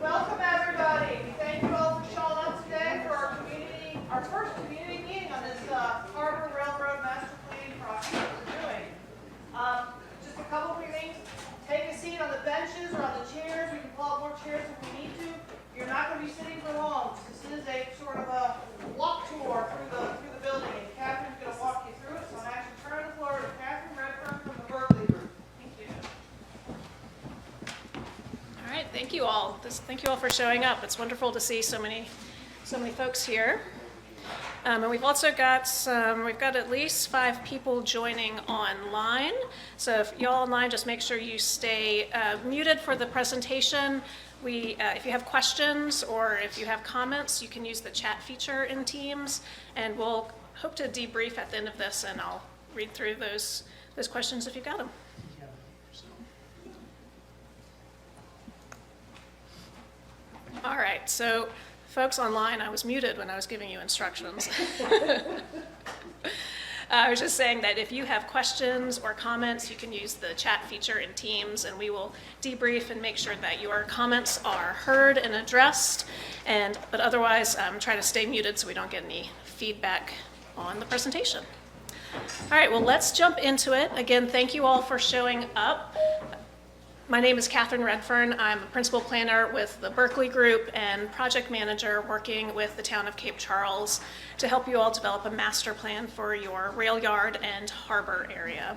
Welcome everybody. Thank you all for showing up today for our first community meeting on this Harbor Railroad Master Planning process that we're doing. Just a couple of things. Take a seat on the benches or on the chairs. We can pull out more chairs if we need to. You're not going to be sitting for long. This is a sort of a walk tour through the building, and Catherine's going to walk you through it. So I'm actually turning the floor to Catherine Redfern from the Berkeley Group. Thank you. All right, thank you all. Thank you all for showing up. It's wonderful to see so many folks here. And we've also got we've got at least 5 people joining online. So if y'all online, just make sure you stay muted for the presentation. If you have questions or if you have comments, you can use the chat feature in Teams, and we'll hope to debrief at the end of this, and I'll read through those questions if you got them. All right, so folks online, I was muted when I was giving you instructions. I was just saying that if you have questions or comments, you can use the chat feature in Teams, and we will debrief and make sure that your comments are heard and addressed. But otherwise, try to stay muted so we don't get any feedback on the presentation. All right, well, let's jump into it. Again, thank you all for showing up. My name is Catherine Redfern. I'm a principal planner with the Berkeley Group and project manager working with the town of Cape Charles to help you all develop a master plan for your rail yard and harbor area.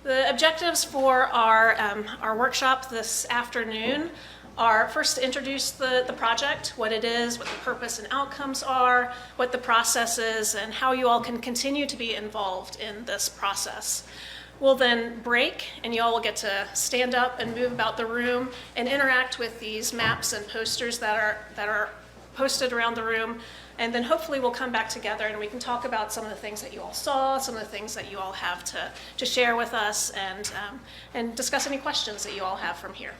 The objectives for our workshop this afternoon are first to introduce the project, what it is, what the purpose and outcomes are, what the process is, and how you all can continue to be involved in this process. We'll then break, and you all will get to stand up and move about the room and interact with these maps and posters that are posted around the room. And then hopefully we'll come back together and we can talk about some of the things that you all saw, some of the things that you all have to share with us, and discuss any questions that you all have from here.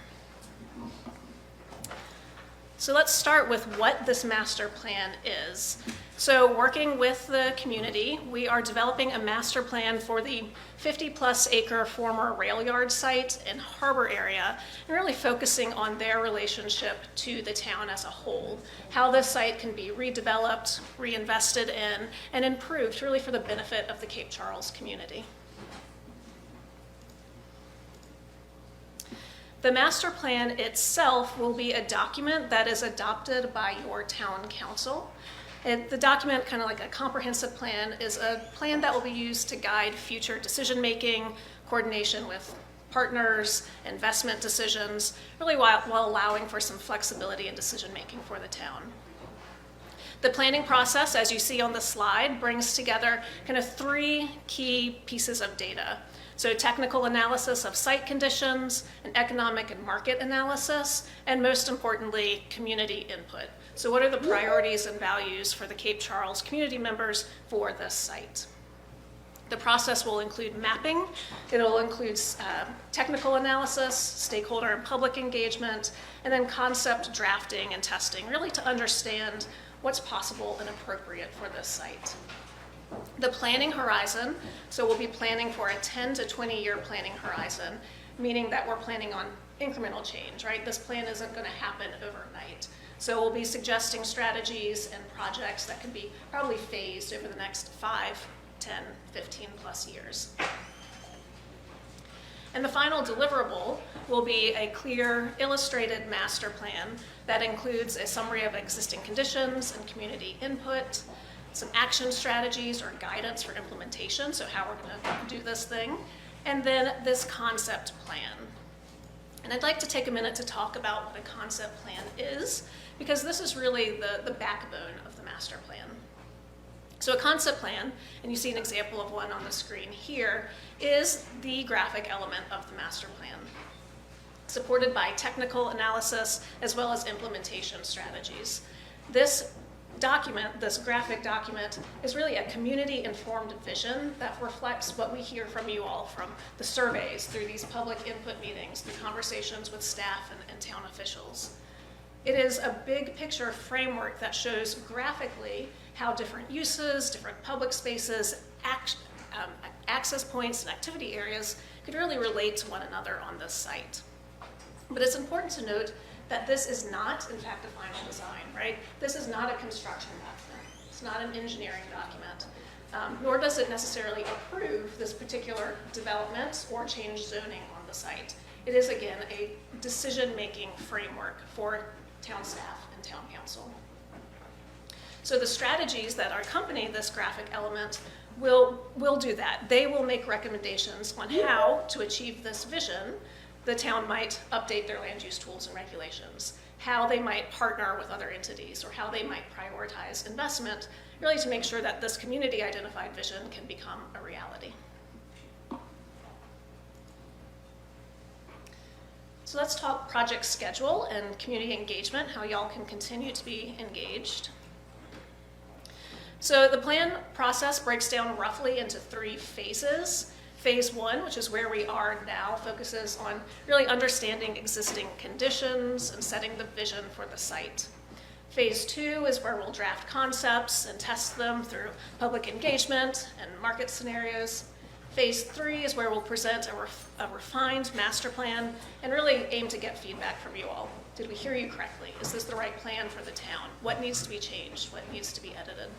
So let's start with what this master plan is. So working with the community, we are developing a master plan for the 50-plus acre former rail yard site and harbor area, and really focusing on their relationship to the town as a whole, how this site can be redeveloped, reinvested in, and improved really for the benefit of the Cape Charles community. The master plan itself will be a document that is adopted by your town council. And the document, kind of like a comprehensive plan, is a plan that will be used to guide future decision-making, coordination with partners, investment decisions, really while allowing for some flexibility in decision-making for the town. The planning process, as you see on the slide, brings together kind of 3 key pieces of data. So technical analysis of site conditions, an economic and market analysis, and most importantly, community input. So what are the priorities and values for the Cape Charles community members for this site? The process will include mapping, it'll include technical analysis, stakeholder and public engagement, and then concept drafting and testing, really to understand what's possible and appropriate for this site. The planning horizon, so we'll be planning for a 10 to 20 year planning horizon, meaning that we're planning on incremental change, right? This plan isn't going to happen overnight. So we'll be suggesting strategies and projects that can be probably phased over the next 5, 10, 15 plus years. And the final deliverable will be a clear, illustrated master plan that includes a summary of existing conditions and community input, some action strategies or guidance for implementation, so how we're going to do this thing, and then this concept plan. And I'd like to take a minute to talk about what a concept plan is, because this is really the backbone of the master plan. So a concept plan, and you see an example of one on the screen here, is the graphic element of the master plan, supported by technical analysis as well as implementation strategies. This document, this graphic document, is really a community-informed vision that reflects what we hear from you all from the surveys, through these public input meetings, through conversations with staff and town officials. It is a big picture framework that shows graphically how different uses, different public spaces, access points and activity areas could really relate to one another on this site. But it's important to note that this is not, in fact, a final design, right? This is not a construction document. It's not an engineering document, nor does it necessarily approve this particular development or change zoning on the site. It is, again, a decision-making framework for town staff and town council. So the strategies that accompany this graphic element will do that. They will make recommendations on how to achieve this vision. The town might update their land use tools and regulations, how they might partner with other entities, or how they might prioritize investment, really to make sure that this community identified vision can become a reality. So let's talk project schedule and community engagement, how y'all can continue to be engaged. So the plan process breaks down roughly into 3 phases. Phase 1, which is where we are now, focuses on really understanding existing conditions and setting the vision for the site. Phase 2 is where we'll draft concepts and test them through public engagement and market scenarios. Phase 3 is where we'll present a refined master plan and really aim to get feedback from you all. Did we hear you correctly? Is this the right plan for the town? What needs to be changed? What needs to be edited?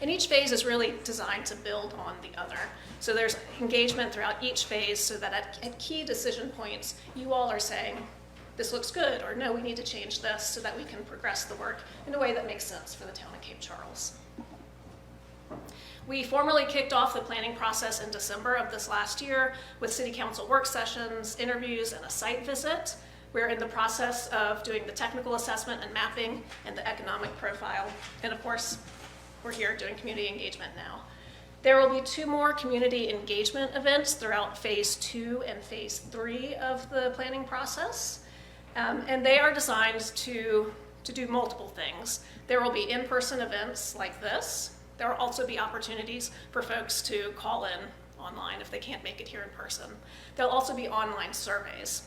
And each phase is really designed to build on the other. So there's engagement throughout each phase so that at key decision points, you all are saying, this looks good, or no, we need to change this so that we can progress the work in a way that makes sense for the town of Cape Charles. We formally kicked off the planning process in December of this last year with city council work sessions, interviews, and a site visit. We're in the process of doing the technical assessment and mapping and the economic profile. And of course, we're here doing community engagement now. There will be 2 more community engagement events throughout phase 2 and phase 3 of the planning process. And they are designed to do multiple things. There will be in-person events like this. There will also be opportunities for folks to call in online if they can't make it here in person. There'll also be online surveys.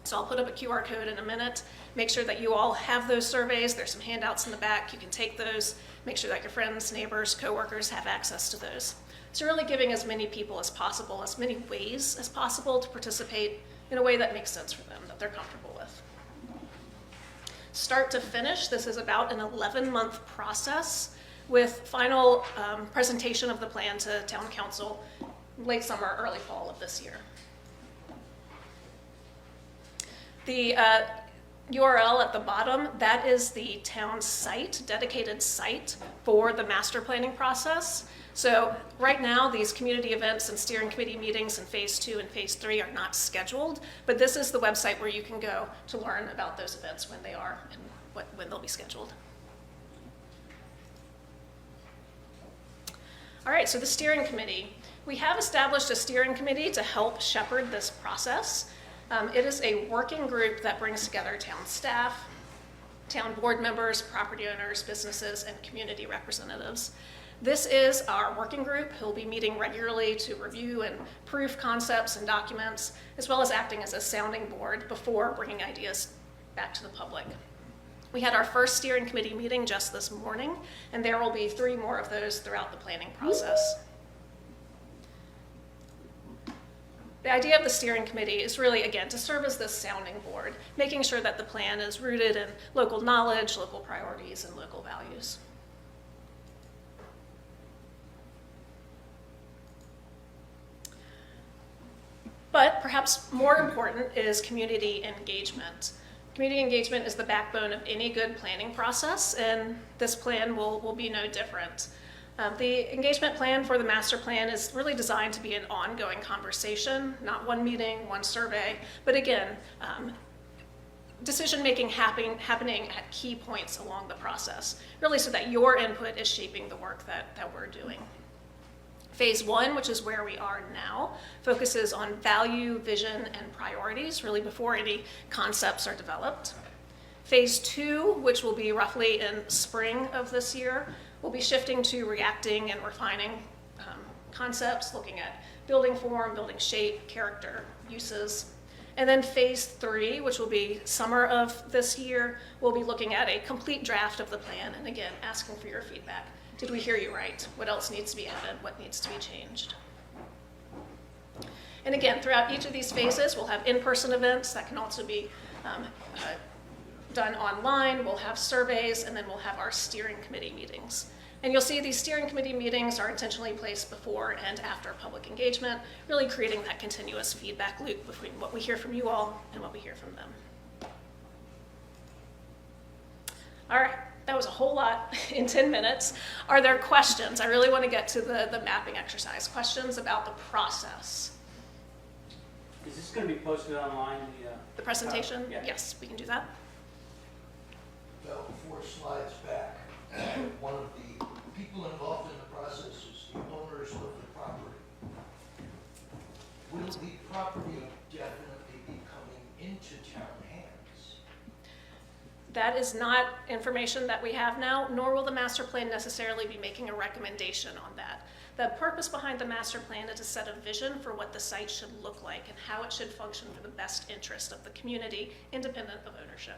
So I'll put up a QR code in a minute. Make sure that you all have those surveys. There's some handouts in the back. You can take those. Make sure that your friends, neighbors, coworkers have access to those. So really giving as many people as possible, as many ways as possible to participate in a way that makes sense for them, that they're comfortable with. Start to finish, this is about an 11-month process with final presentation of the plan to town council late summer, early fall of this year. The URL at the bottom, that is the town site, dedicated site for the master planning process. So right now, these community events and steering committee meetings in phase 2 and phase 3 are not scheduled, but this is the website where you can go to learn about those events when they are and when they'll be scheduled. All right, so the steering committee. We have established a steering committee to help shepherd this process. It is a working group that brings together town staff, town board members, property owners, businesses, and community representatives. This is our working group who will be meeting regularly to review and proof concepts and documents, as well as acting as a sounding board before bringing ideas back to the public. We had our first steering committee meeting just this morning, and there will be 3 more of those throughout the planning process. The idea of the steering committee is really, again, to serve as this sounding board, making sure that the plan is rooted in local knowledge, local priorities, and local values. But perhaps more important is community engagement. Community engagement is the backbone of any good planning process, and this plan will be no different. The engagement plan for the master plan is really designed to be an ongoing conversation, not one meeting, one survey, but again, decision-making happening at key points along the process, really so that your input is shaping the work that we're doing. Phase 1, which is where we are now, focuses on value, vision, and priorities, really before any concepts are developed. Phase 2, which will be roughly in spring of this year, we'll be shifting to reacting and refining concepts, looking at building form, building shape, character, uses. And then phase 3, which will be summer of this year, we'll be looking at a complete draft of the plan and again, asking for your feedback. Did we hear you right? What else needs to be added? What needs to be changed? And again, throughout each of these phases, we'll have in-person events that can also be done online, we'll have surveys, and then we'll have our steering committee meetings. And you'll see these steering committee meetings are intentionally placed before and after public engagement, really creating that continuous feedback loop between what we hear from you all and what we hear from them. All right, that was a whole lot in 10 minutes. Are there questions? I really want to get to the mapping exercise. Questions about the process? Is this going to be posted online? The presentation? Yeah. Yes, we can do that. About 4 slides back, one of the people involved in the process is the owners of the property. Will the property definitely be coming into town hands? That is not information that we have now, nor will the master plan necessarily be making a recommendation on that. The purpose behind the master plan is to set a vision for what the site should look like and how it should function for the best interest of the community, independent of ownership.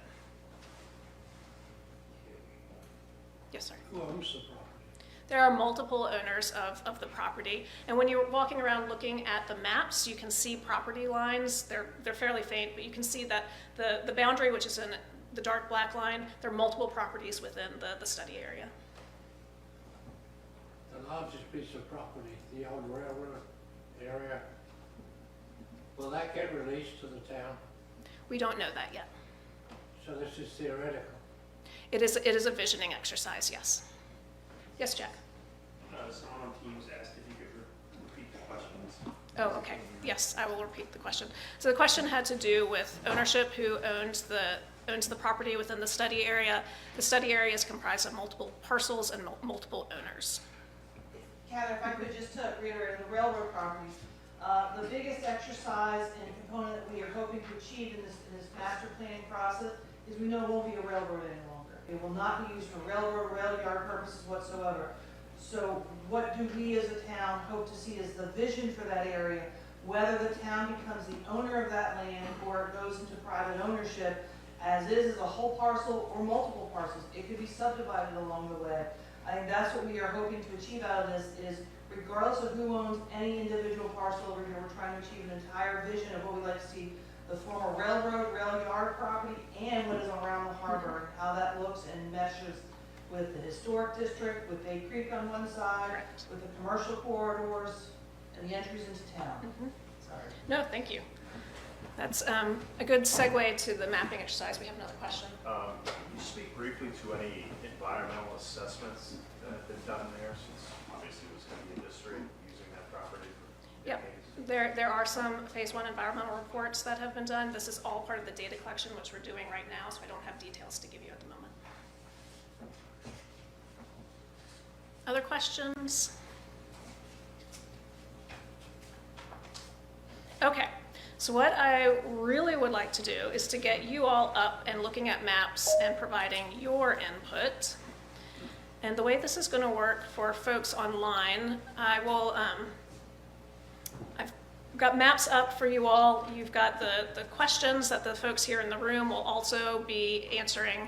Yes, sir. Who owns the property? There are multiple owners of the property, and when you're walking around looking at the maps, you can see property lines. They're fairly faint, but you can see that the boundary, which is in the dark black line, there are multiple properties within the study area. The largest piece of property, the old railroad area, will that get released to the town? We don't know that yet. So this is theoretical. It is a visioning exercise, yes. Yes, Jack? Someone on Teams asked if you could repeat the questions. Oh, okay. Yes, I will repeat the question. So the question had to do with ownership, who owns the property within the study area. The study area is comprised of multiple parcels and multiple owners. Kevin, if I could just to reiterate, the railroad properties, the biggest exercise and component that we are hoping to achieve in this master planning process is we know it won't be a railroad any longer. It will not be used for railroad, rail yard purposes whatsoever. So what do we as a town hope to see as the vision for that area, whether the town becomes the owner of that land or it goes into private ownership, as is a whole parcel or multiple parcels. It could be subdivided along the way. I think that's what we are hoping to achieve out of this is regardless of who owns any individual parcel over here, we're trying to achieve an entire vision of what we'd like to see the former railroad, rail yard property, and what is around the harbor, and how that looks and meshes with the historic district, with Bay Creek on one side, Correct. with the commercial corridors, and the entries into town. Sorry. No, thank you. That's a good segue to the mapping exercise. We have another question. Can you speak briefly to any environmental assessments that have been done there, since obviously it was going to be industry using that property for Yep. decades? There are some phase 1 environmental reports that have been done. This is all part of the data collection, which we're doing right now, so I don't have details to give you at the moment. Other questions? Okay, so what I really would like to do is to get you all up and looking at maps and providing your input. And the way this is going to work for folks online, I will, I've got maps up for you all. You've got the questions that the folks here in the room will also be answering.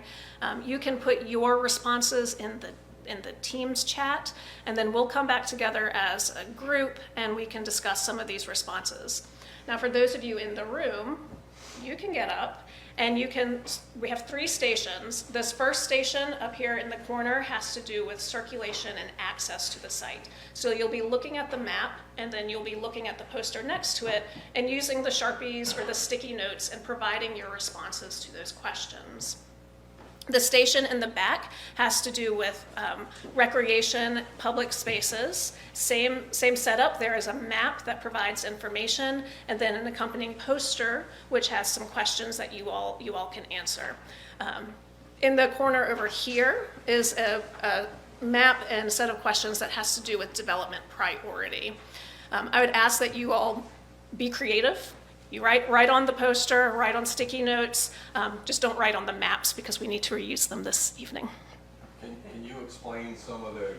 You can put your responses in the Teams chat, and then we'll come back together as a group and we can discuss some of these responses. Now, for those of you in the room, you can get up and we have 3 stations. This first station up here in the corner has to do with circulation and access to the site. So you'll be looking at the map, and then you'll be looking at the poster next to it and using the Sharpies or the sticky notes and providing your responses to those questions. The station in the back has to do with recreation, public spaces. Same setup. There is a map that provides information, and then an accompanying poster, which has some questions that you all can answer. In the corner over here is a map and a set of questions that has to do with development priority. I would ask that you all be creative. You write on the poster, write on sticky notes, just don't write on the maps because we need to reuse them this evening. Can you explain some of the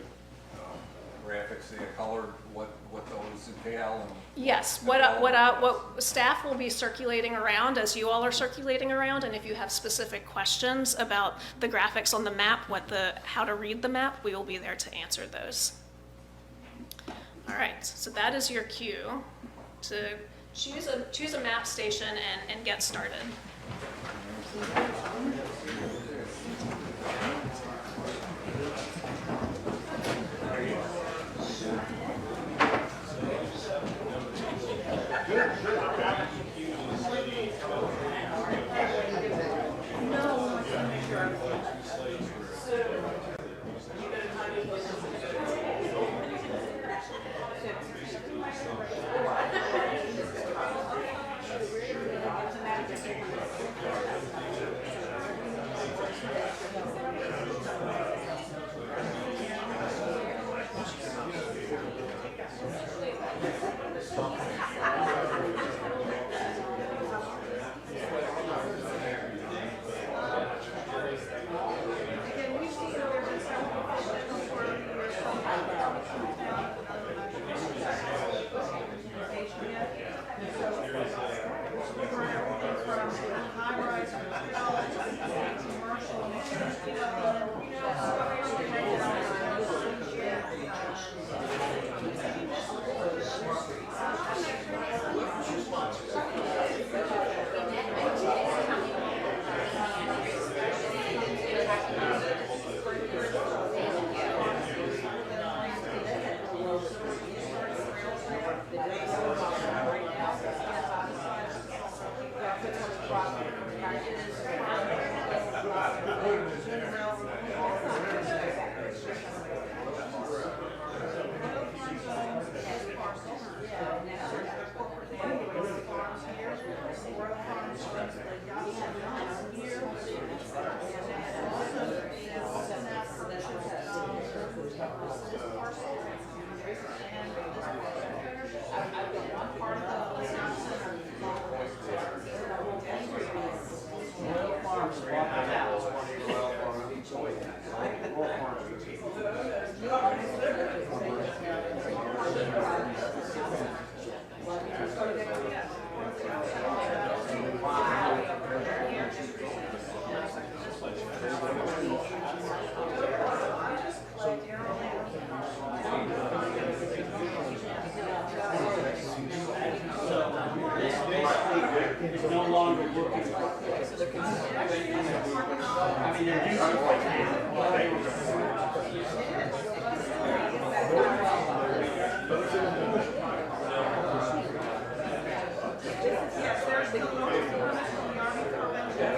graphics, the color, what those entail? And Yes, what staff will be circulating around as you all are circulating around, and if you have specific questions about the graphics on the map, how to read the map, we will be there to answer those. All right, so that is your cue to choose a map station and get started. It's no longer working. I mean, they're Yes, there's still more information in the Army Corps of Engineers.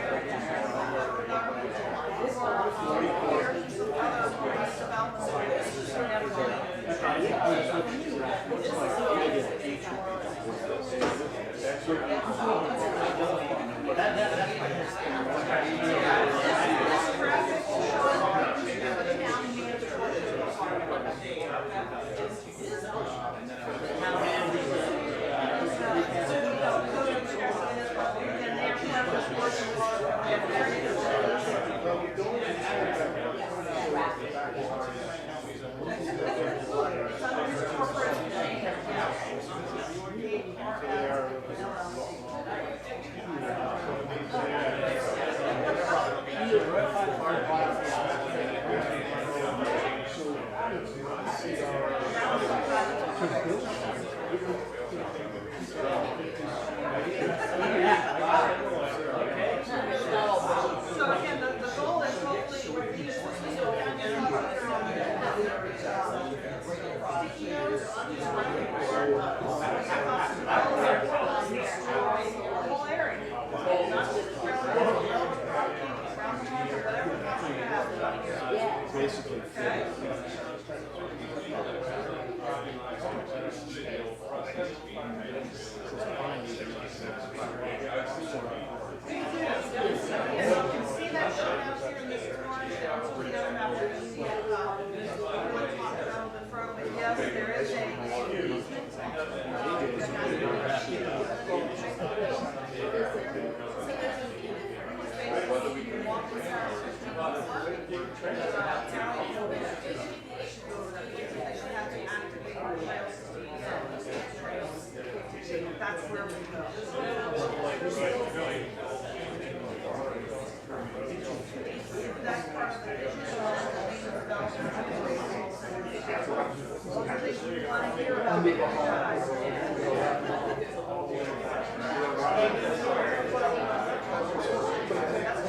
So again, the goal is hopefully with these CEOs or whole area. Not just around the whatever council you have. basically. Okay? You can see that shown out here in this orange, and also the other map where you see it, we'll talk about a little bit further, but yes, there is a easement. Basically, you can walk this out 15 miles. That's where we go. That's part of the vision. You want to hear about it. That's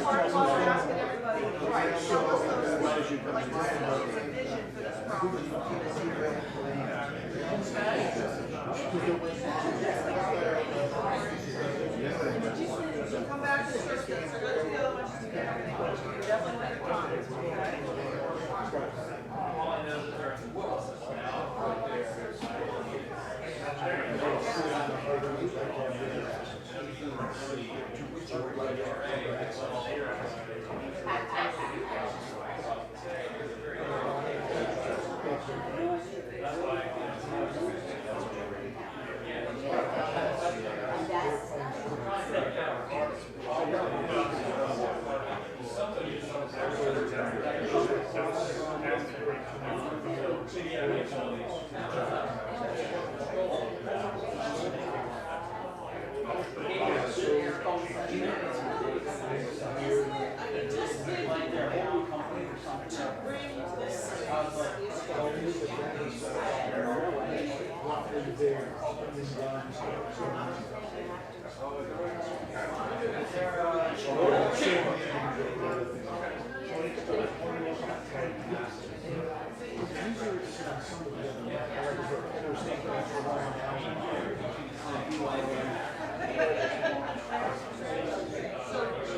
part of what we're asking everybody, right, show us those, like, the vision for this property. So come back to the first thing, so go to the other ones just to get everything. Definitely take your time, okay?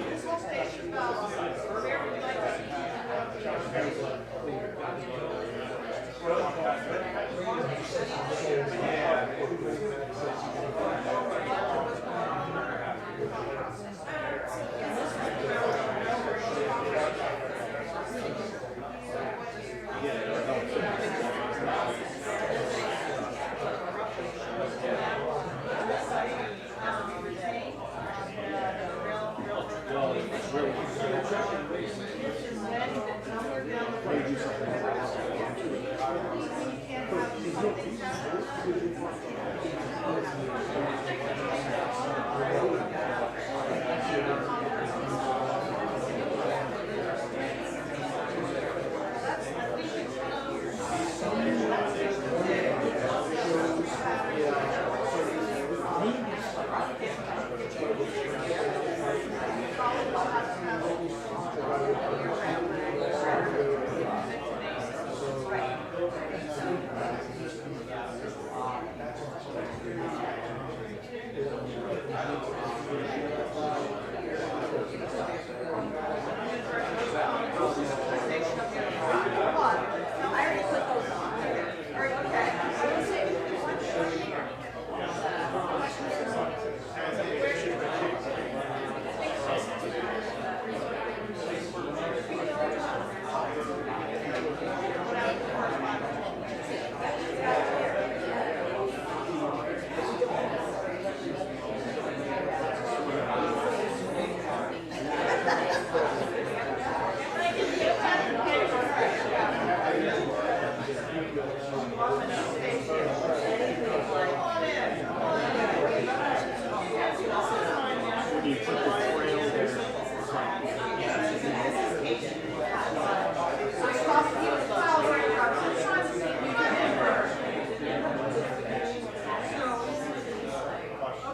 This whole station balance, where would you like to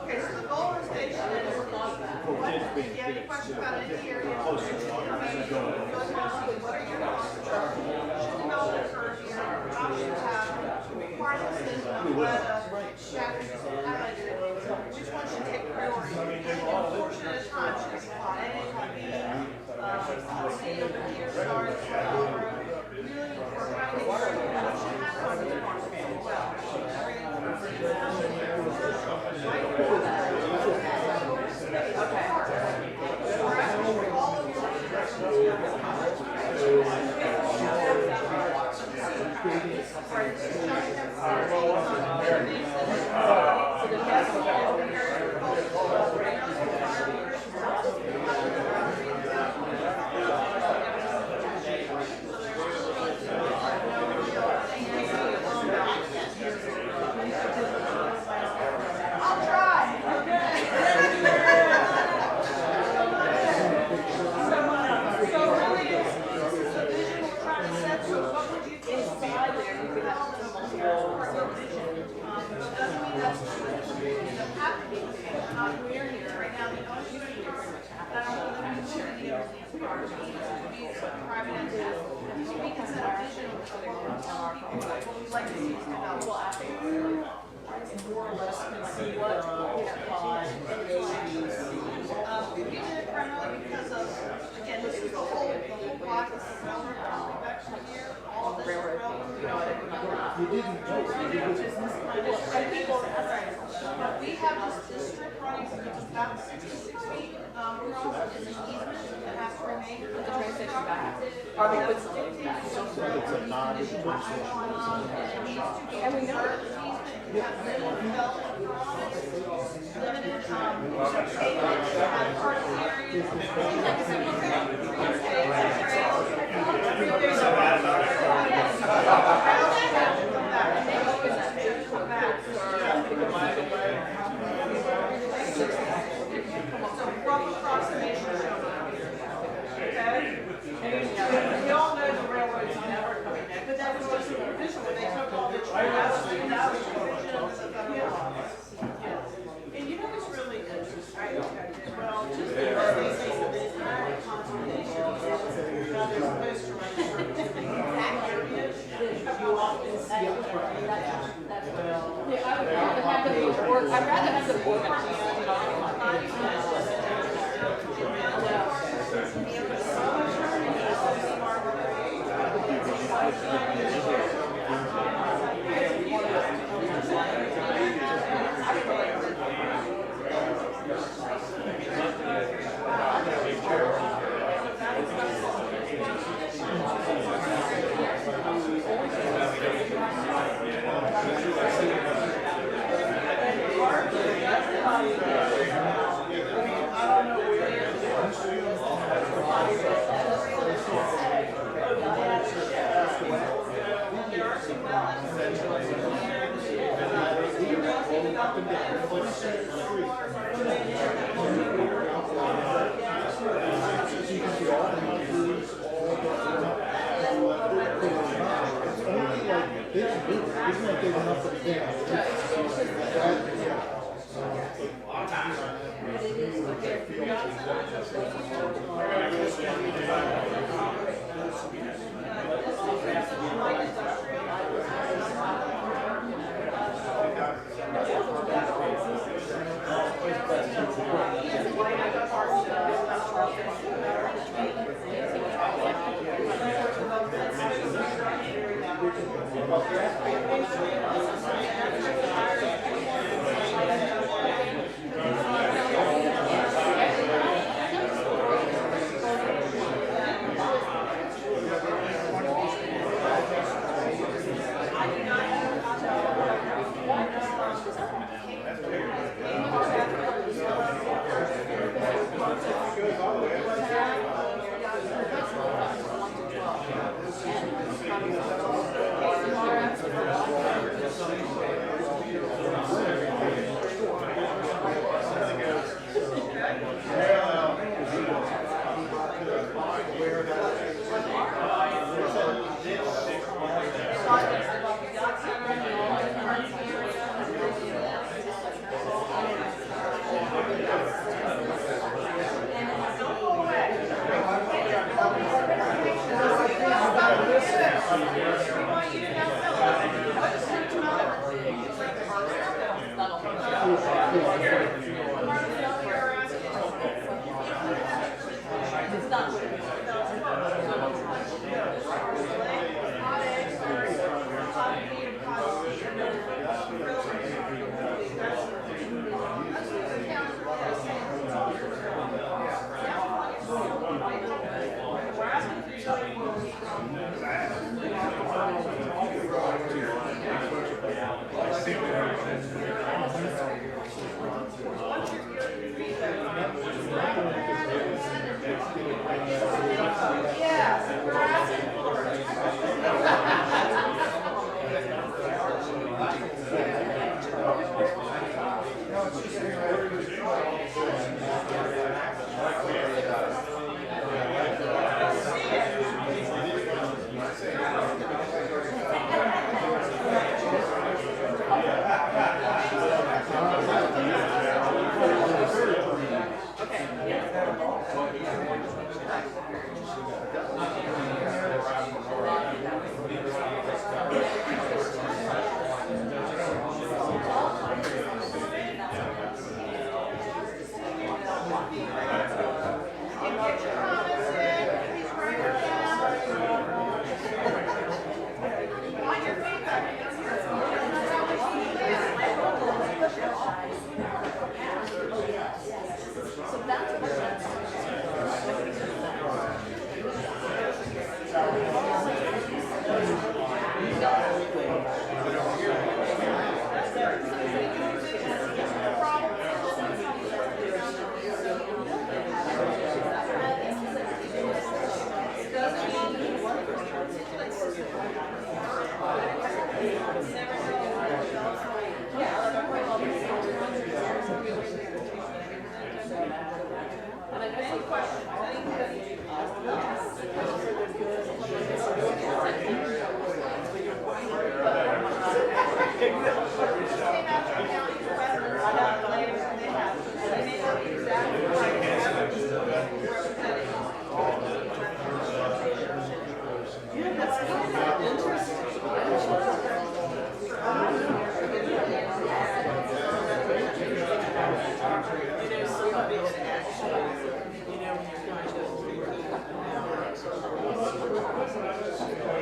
Okay, so the Golden Station is, if you have any questions about any area, what are your thoughts? Development curve here, options have, part of the system, where the shack is highlighted, which one should take priority? What portion at a time should be plot A, plot B, C over here starts, really important, I think, what should happen on the parcel as well. I'll try. So really, it's the vision any of these properties to be private entities. So we can set a vision of what we're telling people, like what we'd like to see develop. More or less can see what, we did it primarily because of, again, this is the whole block is the railroad convection here, all of this is railroad, but we have this strip running from about 66 feet, we're also in an easement that has to remain for the train station back. Are they put something back? And we know that the easement has limited development for all this, limited, acreage, have parking areas, like I said, we're going to so rough approximation. Okay? We all know the railroad's never coming back, but that was just a provision when they took all the train, that was a provision of the federal law. And you know what's really interesting? Well, just because they say that it's not a conservation, now they're supposed to run that area, you often see it. I'd rather have the board.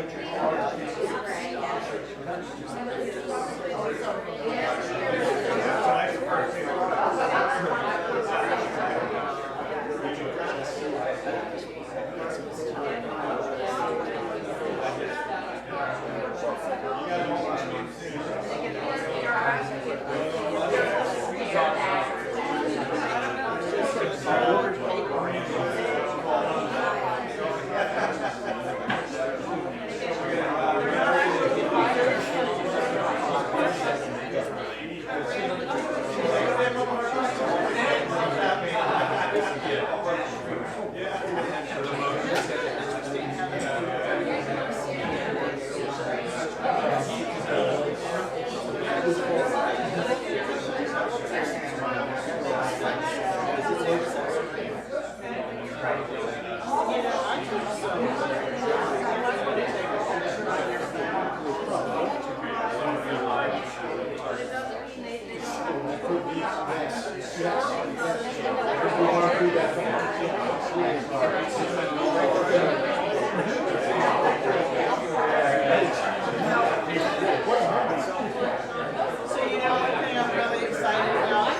So you know, one thing I'm really excited about,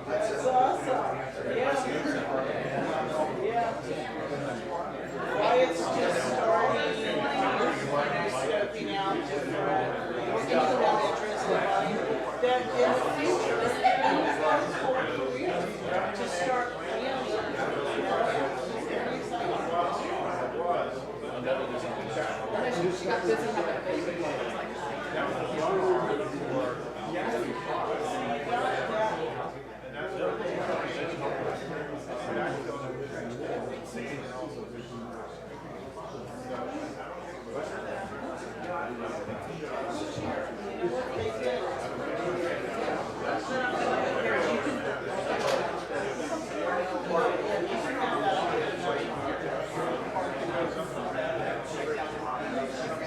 That's awesome. Yeah. Yeah. Wyatt's just starting, scoping out different, thinking about interest that in the future, it's not important for you to start planning. She got busy having a baby.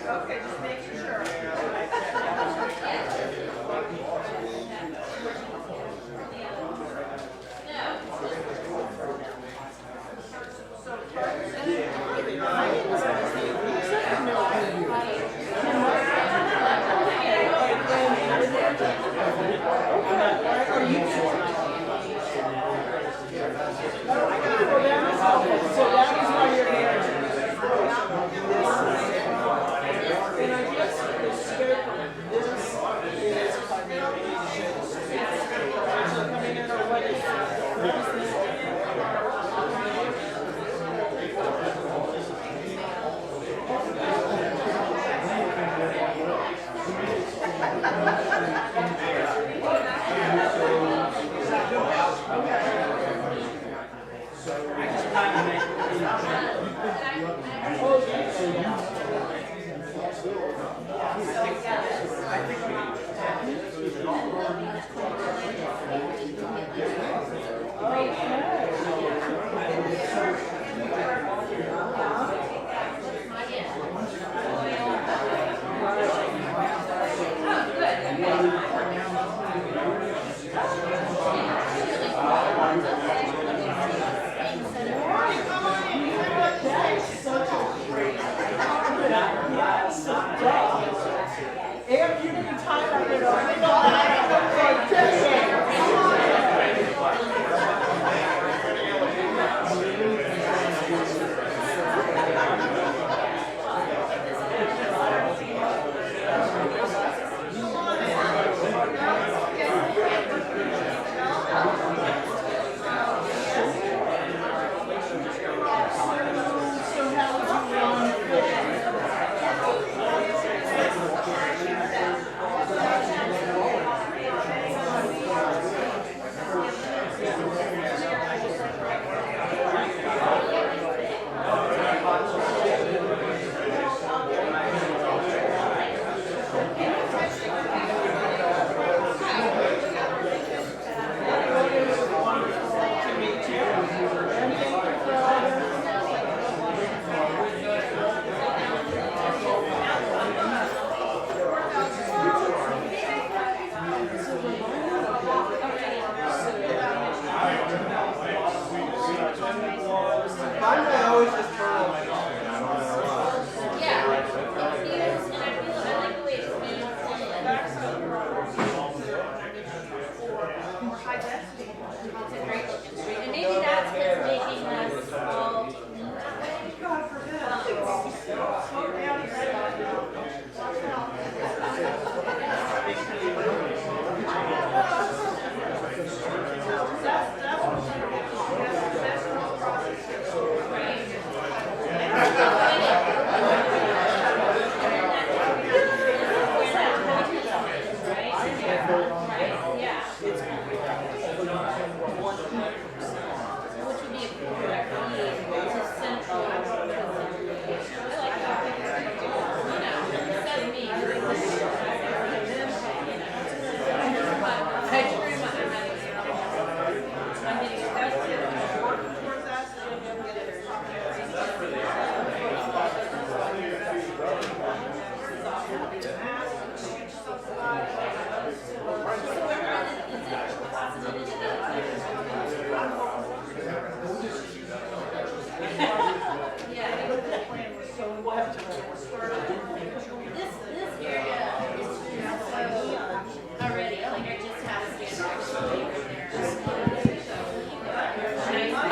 Okay, just making sure. So that is why you're here. And I guess the scope of this is primarily coming in or what is And you didn't time it.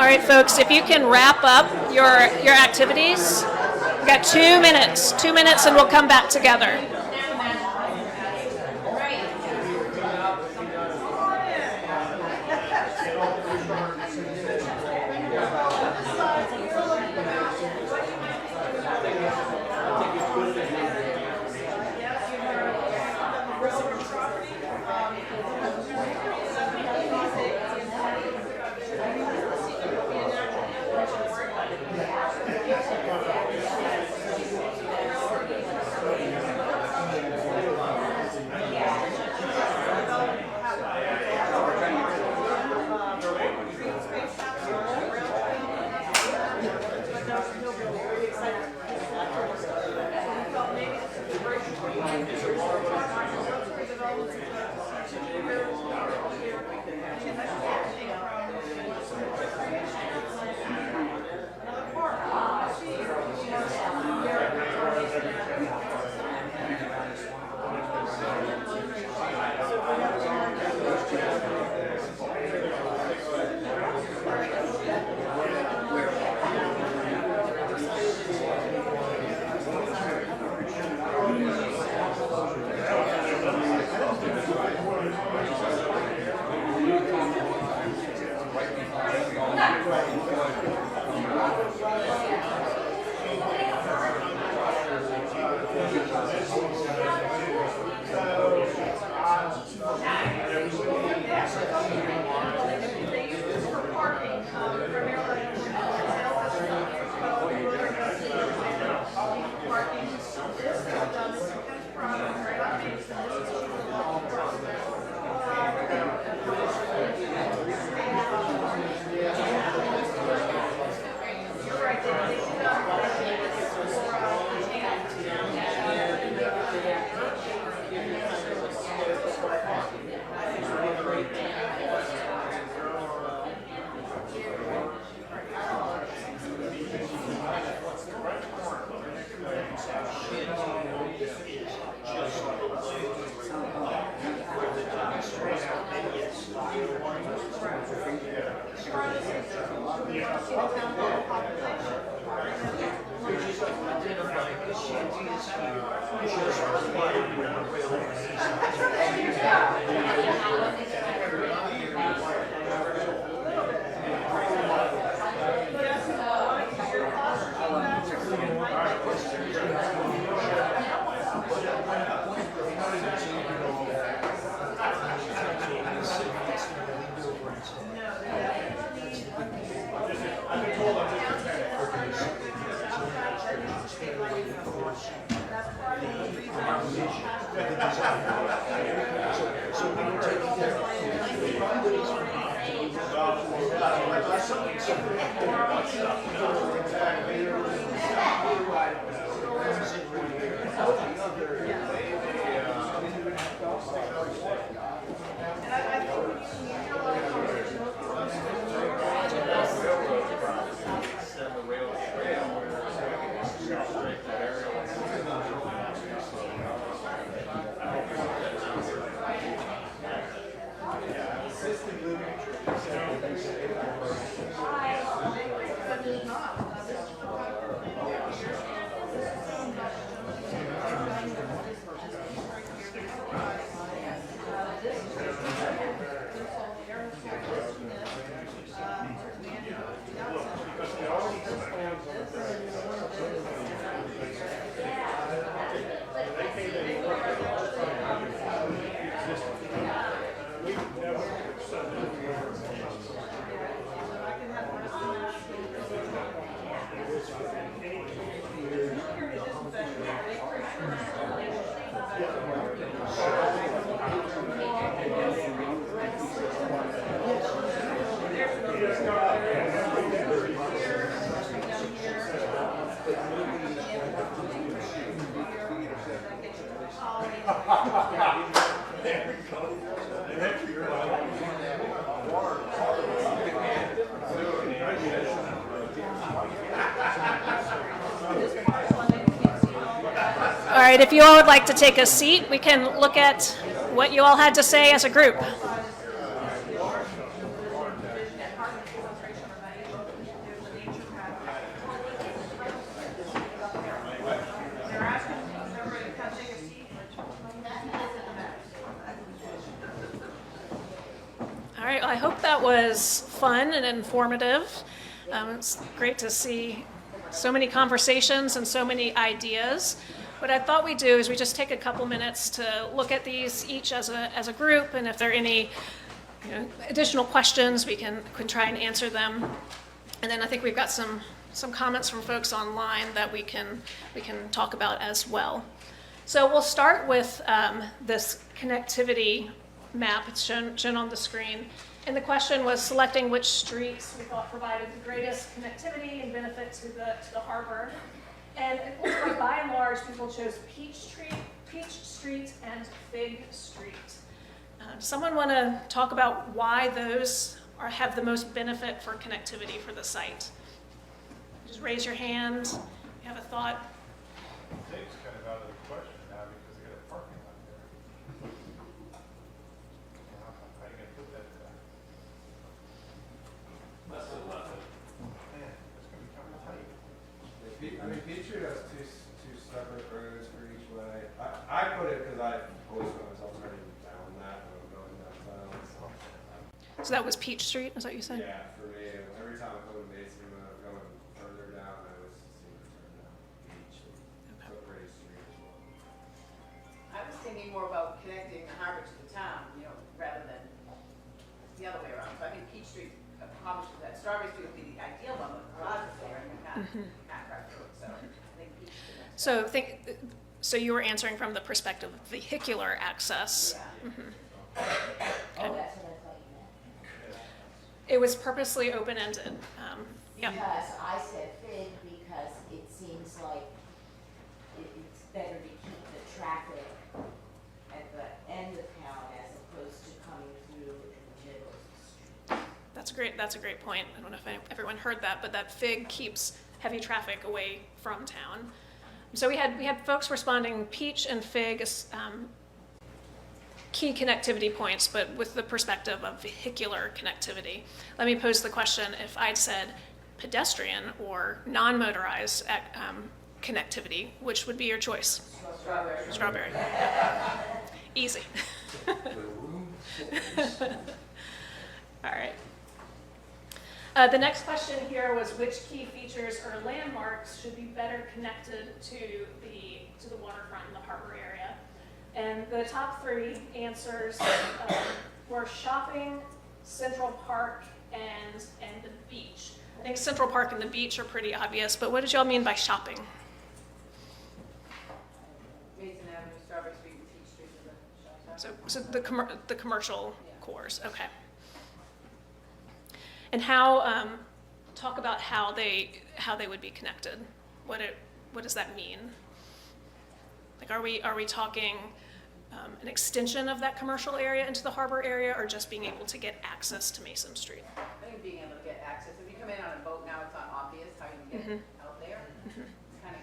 right, folks, if you can wrap up your activities. We've got 2 minutes. 2 minutes and we'll come back together. They use this for parking, primarily in sales parking. This is done, this is property, right on Main Street. This is for the long process. You're right, they did All right, if you all would like to take a seat, we can look at what you all had to say as a group. right, I hope that was fun and informative. It's great to see so many conversations and so many ideas. What I thought we'd do is we just take a couple minutes to look at these each as a group, and if there are any additional questions, we can try and answer them. And then I think we've got some comments from folks online that we can talk about as well. So we'll start with this connectivity map. It's shown on the screen. And the question was selecting which streets we thought provided the greatest connectivity and benefit to the harbor. And it looks like by and large people chose Peach Street and Fig Street. Does someone want to talk about why those have the most benefit for connectivity for the site? Just raise your hand. You have a thought? Fig's kind of out of the question now because they got a parking lot there. How are you gonna put that back? That's a lot. Man, it's gonna be kind of tight. I mean, Peach Street has two separate roads for each way. I put it because I always put myself turning down that when I'm going downtown. So that was Peach Street, is that what you said? Yeah, for me, every time I go to Mason, when I'm going further down, I always seem to turn down Peach. So Ray Street as well. I was thinking more about connecting the harbor to the town, rather than the other way around. So I think Peach Street accomplishes that. Strawberry Street would be the ideal one, but the garage is there and you can't drive through it. So I think Peach Street. So you were answering from the perspective of vehicular access. Yeah. Oh, that's what I thought you meant. It was purposely open-ended. Yeah. Because I said Fig because it seems like it's better to keep the traffic at the end of town as opposed to coming through in the middle of the street. That's a great point. I don't know if everyone heard that, but that Fig keeps heavy traffic away from town. So we had folks responding Peach and Fig as key connectivity points, but with the perspective of vehicular connectivity. Let me pose the question: if I'd said pedestrian or non-motorized connectivity, which would be your choice? Strawberry. Strawberry. Easy. All right. The next question here was which key features or landmarks should be better connected to the waterfront and the harbor area. And the top three answers were shopping, Central Park, and the beach. I think Central Park and the beach are pretty obvious, but what did y'all mean by shopping? Mason Avenue, Strawberry Street, and Peach Street are the shops. So the commercial cores, okay. And how talk about how they would be connected. What does that mean? Like, are we talking an extension of that commercial area into the harbor area, or just being able to get access to Mason Street? I think being able to get access. If you come in on a boat now, it's not obvious how you can get out there. It's kind of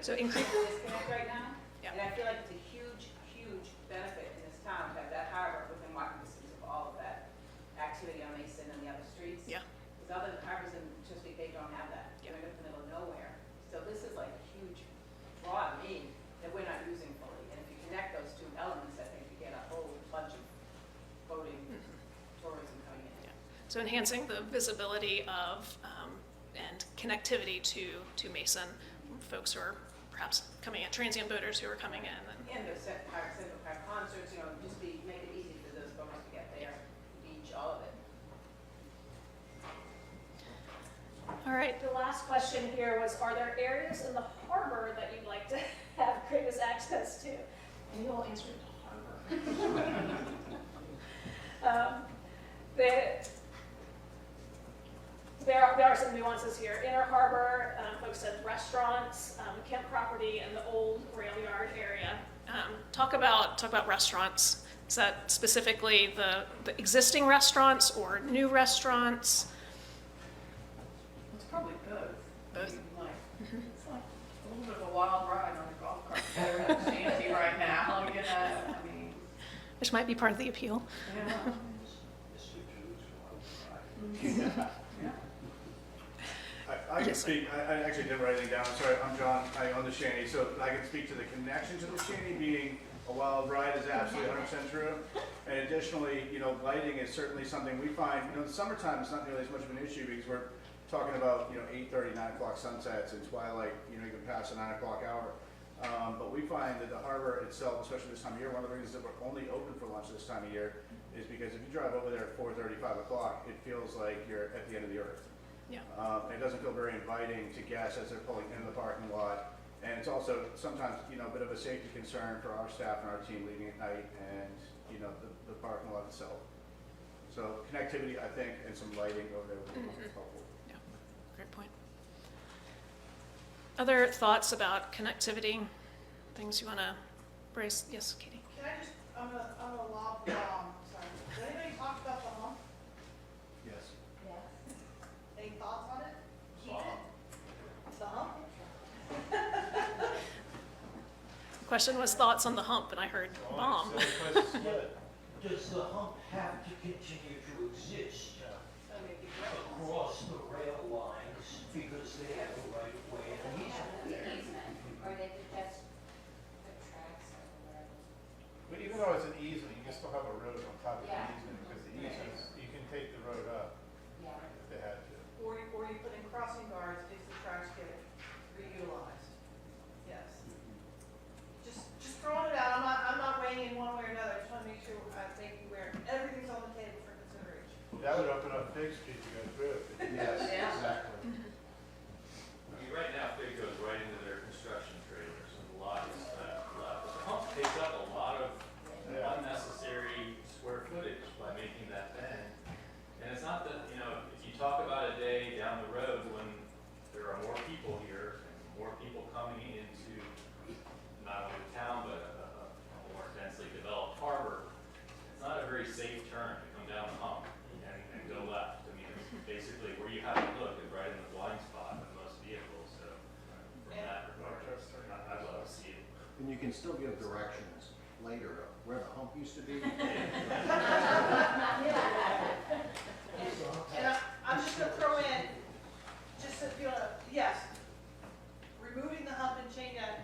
So a disconnect right now. Yeah. And I feel like it's a huge, huge benefit in this town to have that harbor within walking distance of all of that activity on Mason and the other streets. Yeah. Because other harbors in Chesapeake Bay don't have that. Yeah. They're in the middle of nowhere. So this is like a huge draw to me that we're not using fully. And if you connect those two elements, I think you get a whole bunch of boating, tourism coming in. Yeah. So enhancing the visibility of and connectivity to Mason, folks who are perhaps coming in, transient boaters who are coming in. And the Central Park concerts, just make it easy for those folks to get there, beach, all of it. All right, the last question here was, are there areas in the harbor that you'd like to have greatest access to? And you all answered harbor. There are some nuances here. Inner harbor, folks said restaurants, Kemp property, and the old rail yard area. Talk about restaurants. Is that specifically the existing restaurants or new restaurants? It's probably both. Both. It's like a little bit of a wild ride on a golf cart there in Shanty right now, Which might be part of the appeal. Yeah. I can speak, I actually didn't write anything down, sorry, I'm John, I own the Shanty, so I can speak to the connection to the Shanty, meaning a wild ride is absolutely 100% true. And additionally, you know, lighting is certainly something we find, you know, in the summertime it's not nearly as much of an issue because we're talking about, you know, 8:30, 9 o'clock sunsets and twilight, you know, you can pass the 9 o'clock hour. But we find that the harbor itself, especially this time of year, one of the reasons that we're only open for lunch this time of year is because if you drive over there at 4:30, 5 o'clock, it feels like you're at the end of the earth. Yeah. It doesn't feel very inviting to guests as they're pulling into the parking lot. And it's also sometimes, you know, a bit of a safety concern for our staff and our team leaving at night and, you know, the parking lot itself. So connectivity, I think, and some lighting over there would be helpful. Yeah, great point. Other thoughts about connectivity? Things you want to brace? Yes, Katie? Can I just, I'm gonna lob, sorry. Did anybody talk about the hump? Yes. Any thoughts on it? Keep it? The hump? The question was thoughts on the hump, and I heard bomb. Does the hump have to continue to exist across the rail lines because they have a right of way and an easement? Or they could just put tracks everywhere. But even though it's an easement, you can still have a road on top of the Yeah. easement, because the easement, you can take the road up Yeah. if they had to. Or you put in crossing guards in case the tracks get reutilized. Yes. Just throwing it out, I'm not weighing in one way or another, I just wanna make sure I think where everything's on the table for consideration. That would open up Big Street to go through. Yes, Yeah. exactly. I mean, right now, Big goes right into their construction trailers and lots left. The hump takes up a lot of unnecessary square footage by making that bend. And it's not that, you know, if you talk about a day down the road when there are more people here, and more people coming into not only the town, but a more densely developed harbor, it's not a very safe turn to come down the hump and go left. I mean, it's basically where you have to look is right in the blind spot of most vehicles, so from that regard, I'd love to see it. And you can still give directions later of where the hump used to be. And I'm just gonna throw in, just if you wanna, yes, removing the hump and changing that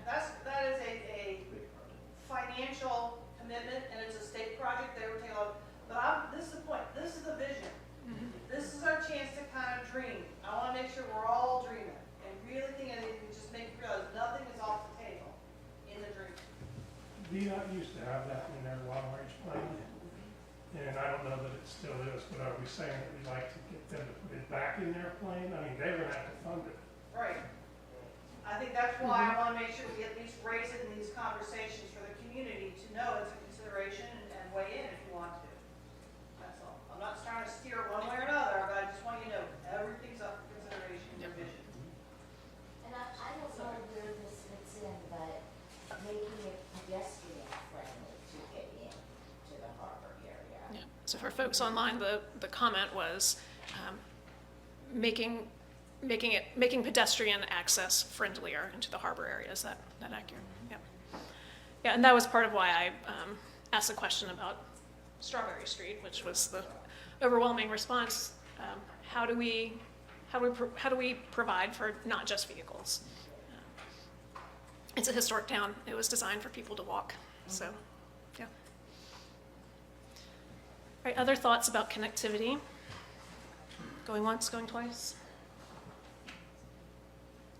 is a financial commitment, and it's a state project, they would take a lot, but this is the point, this is the vision. This is our chance to kind of dream. I wanna make sure we're all dreaming, and really thinking, and just make you realize nothing is off the table in the dream. VDOT used to have that in their long-range plan, and I don't know that it still is, but are we saying that we'd like to get them to put it back in their plan? I mean, they're gonna have to fund it. Right. I think that's why I wanna make sure we at least raise it in these conversations for the community to know it's a consideration and weigh in if you want to. That's all. I'm not trying to steer one way or another, but I just want you to know, everything's up for consideration in your vision. And I don't know where this fits in, but making it pedestrian friendly to get into the harbor area. Yeah. So for folks online, the comment was making pedestrian access friendlier into the harbor area. Is that accurate? Yeah. Yeah, and that was part of why I asked the question about Strawberry Street, which was the overwhelming response. How do we provide for not just vehicles? It's a historic town. It was designed for people to walk. So, yeah. All right, other thoughts about connectivity? Going once, going twice?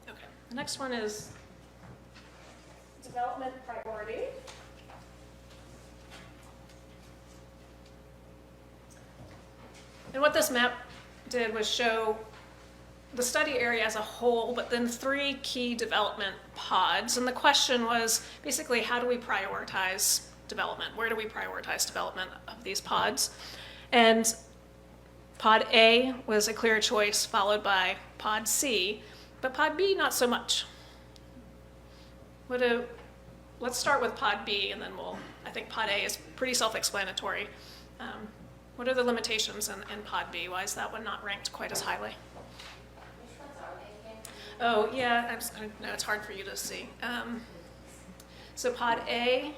Okay, the next one is development priority. And what this map did was show the study area as a whole, but then 3 key development pods. And the question was basically, how do we prioritize development? Where do we prioritize development of these pods? And pod A was a clear choice, followed by pod C, but pod B, not so much. Let's start with pod B, and then I think pod A is pretty self-explanatory. What are the limitations in pod B? Why is that one not ranked quite as highly? Which ones are they again? Oh, yeah, no, it's hard for you to see. So pod A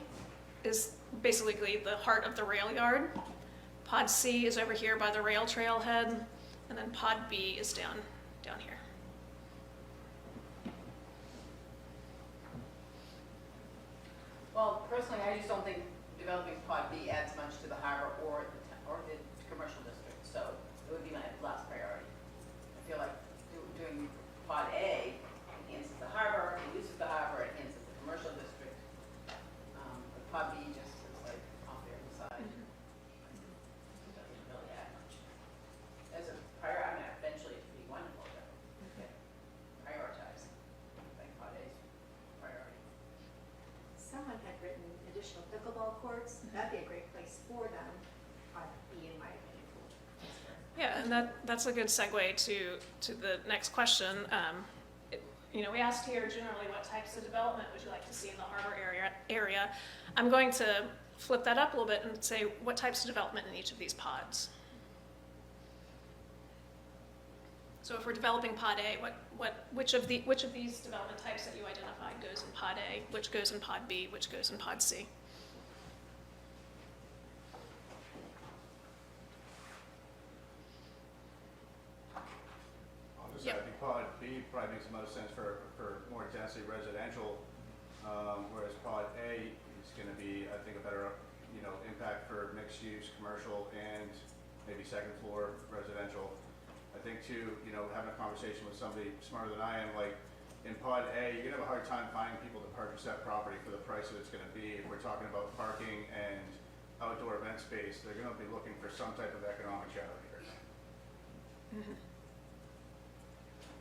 is basically the heart of the rail yard. Pod C is over here by the rail trailhead, and then pod B is down here. Well, personally, I just don't think developing Pod B adds much to the harbor or the commercial district, so it would be my last priority. I feel like doing Pod A enhances the harbor, it uses the harbor, it enhances the commercial district. But Pod B just is like off there on the side. It doesn't really add much. As a prior, I mean, eventually it could be wonderful, but prioritize. I think Pod A is priority. Someone had written additional pickleball courts, that'd be a great place for them, I'd be in my opinion. Yeah, and that's a good segue to the next question. You know, we asked here generally what types of development would you like to see in the harbor area. I'm going to flip that up a little bit and say what types of development in each of these pods. So if we're developing Pod A, which of these development types that you identified goes in Pod A, which goes in Pod B, which goes in Pod C? I think Pod B probably makes the most sense for more densely residential, whereas Pod A is going to be, I think, a better, impact for mixed use, commercial, and maybe second floor residential. I think too, having a conversation with somebody smarter than I am, like in Pod A, you're gonna have a hard time finding people to purchase that property for the price that it's gonna be. If we're talking about parking and outdoor event space, they're gonna be looking for some type of economic challenge here.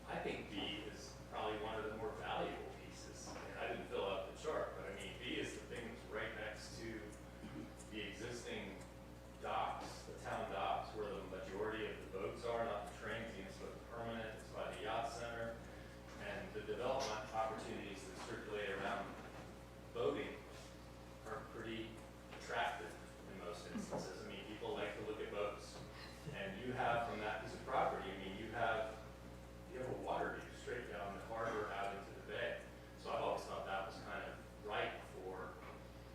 I think B is probably one of the more valuable pieces. I didn't fill out the chart, but I mean, B is the thing that's right next to the existing docks, the town docks, where the majority of the boats are, not the transients, but the permanent. It's by the yacht center. And the development opportunities that circulate around boating are pretty attractive in most instances. I mean, people like to look at boats. And you have, from that piece of property, I mean, you have a water view straight down the harbor out into the bay. So I've always thought that was kind of right for,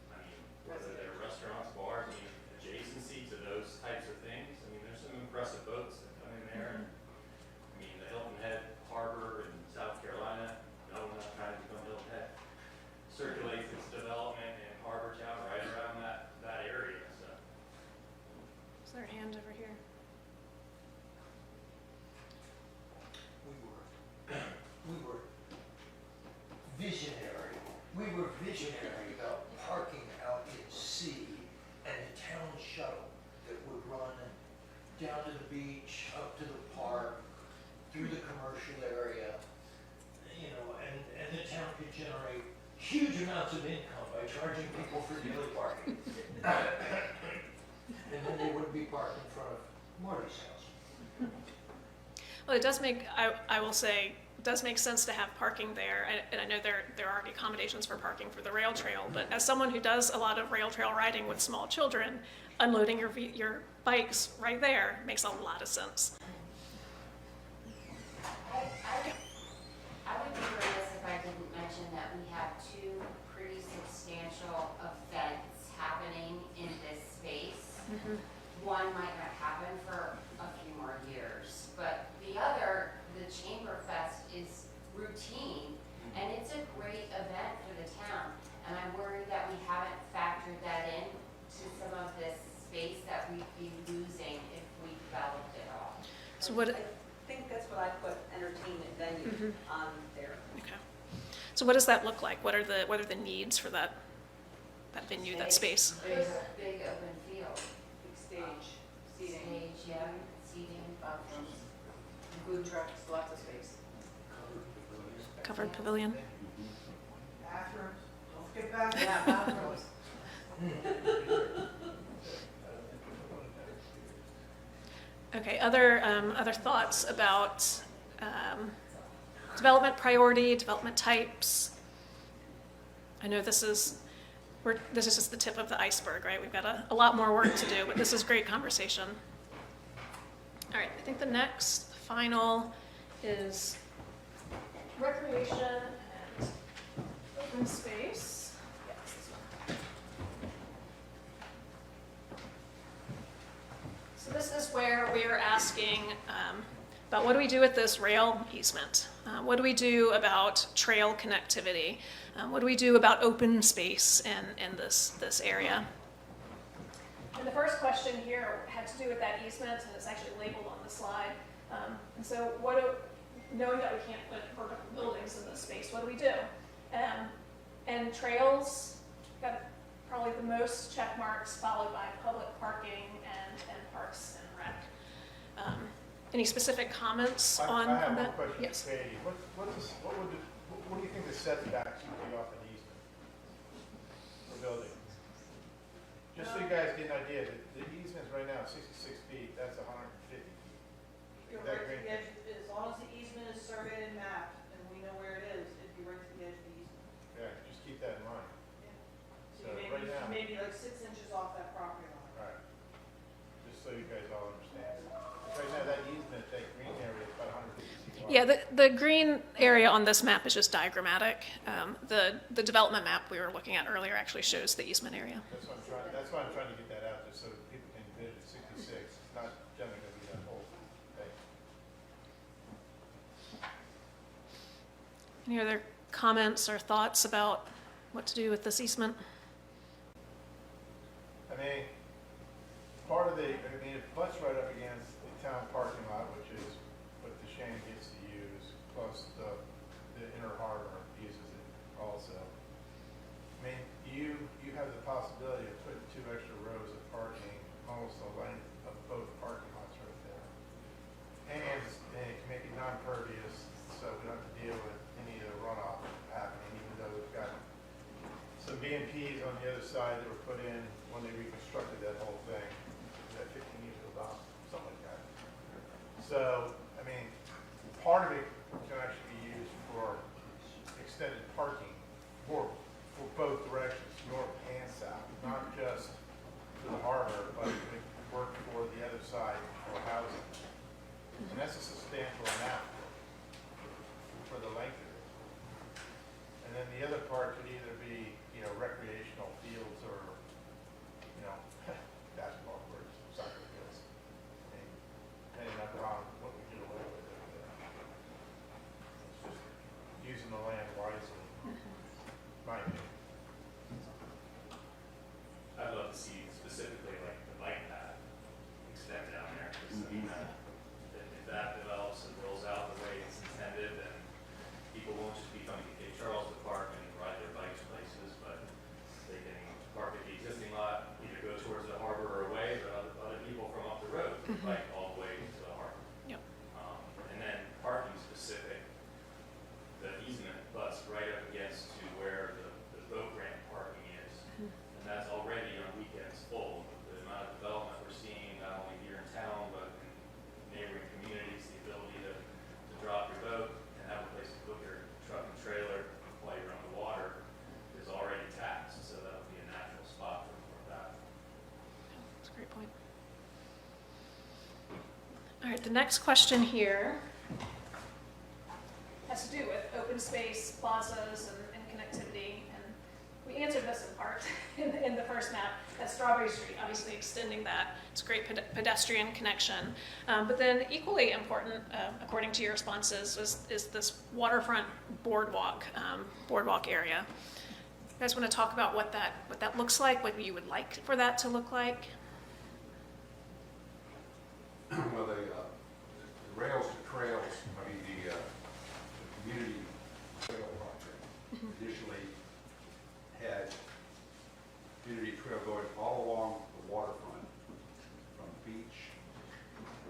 I mean, whether they're restaurants, bars, I mean, adjacency to those types of things. I mean, there's some impressive boats that come in there. And, I mean, the Hilton Head Harbor in South Carolina, no, I'm not trying to become Hilton Head, circulates its development in Harbor Town right around that area. So. Is there a hand over here? We were visionary. We were visionary about parking out at sea and the town shuttle that would run down to the beach, up to the park, through the commercial area, and the town could generate huge amounts of income by charging people for daily parking. And then they wouldn't be parked in front of Marty's house. Well, it does make, I will say, it does make sense to have parking there, and I know there are accommodations for parking for the rail trail, but as someone who does a lot of rail trail riding with small children, unloading your bikes right there makes a lot of sense. I would be remiss if I didn't mention that we have two pretty substantial events happening in this space. One might not happen for a few more years, but the other, the Chamber Fest, is routine, and it's a great event for the town. And I'm worried that we haven't factored that in to some of this space that we'd be losing if we developed it all. So what? I think that's what I put entertainment venue on there. Okay. So what does that look like? What are the needs for that venue, that space? Big open field. Big stage, seating, Stage, yeah, seating. bathrooms, food trucks, lots of space. Covered pavilion. Bathrooms, don't forget bathrooms. Yeah, bathrooms. Okay, other thoughts about development priority, development types? I know this is just the tip of the iceberg, right? We've got a lot more work to do, but this is great conversation. All right, I think the next, final is recreation and open space. Yes, this one. So this is where we are asking about what do we do with this rail easement? What do we do about trail connectivity? What do we do about open space in this area? And the first question here had to do with that easement, and it's actually labeled on the slide. And so knowing that we can't put vertical buildings in this space, what do we do? And trails got probably the most check marks, followed by public parking and parks and rec. Any specific comments on I have that? one question Yes. for Katie. What do you think the setbacks would be off an easement for building? Just so you guys get an idea, the easement's right now 66 feet, that's 150 feet. You're That right to green- the edge, as long as the easement is surveyed and mapped, and we know where it is, it'd be right to the edge of the easement. Yeah, just keep that in mind. So So you right now- maybe like 6 inches off that property line. All right. Just so you guys all understand. Right now, that easement, that green area is about 150 feet wide. Yeah, the green area on this map is just diagrammatic. The development map we were looking at earlier actually shows the easement area. That's why I'm trying to get that out, just so that people can envision 66, it's not generally gonna be that whole thing. Any other comments or thoughts about what to do with this easement? I mean, it butts right up against the town parking lot, which is what the Shannon gets to use, plus the inner harbor uses it also. I mean, you have the possibility of putting 2 extra rows of parking, almost the length of both parking lots right there. And it can make it non-pervious, so we don't have to deal with any of the runoff happening, even though we've got some B&Ps on the other side that were put in when they reconstructed that whole thing, that 15 years ago, something like that. So, I mean, part of it can actually be used for extended parking for both directions, north and south, not just to the harbor, but it could work for the other side for housing. And that's a substantial amount for the length of it. And then the other part could either be, recreational fields or, basketball courts, soccer fields. I mean, depending upon what we do away with over there. It's just using the land wisely, my opinion. I'd love to see specifically like the bike path extend down there. 'Cause, I mean, if that develops and rolls out the way it's intended, then people won't just be coming to Cape Charles to park and ride their bikes places, but they can park at the existing lot, either go towards the harbor or away, but other people from up the road can bike all the way to the harbor. Yep. And then parking specific, the easement butts right up against to where the boat ramp parking is. And that's already on weekends full. The amount of development we're seeing, not only here in town, but in neighboring communities, the ability to drop your boat and have a place to put your truck and trailer while you're on the water is already taxed, so that would be a natural spot for that. That's a great point. All right, the next question here has to do with open space, plazas, and connectivity. And we answered this in part in the first map. At Strawberry Street, obviously extending that. It's a great pedestrian connection. But then equally important, according to your responses, is this waterfront boardwalk area. You guys want to talk about what that looks like, what you would like for that to look like? Well, the rails to trails, the community trail project initially had community trail going all along the waterfront, from the beach,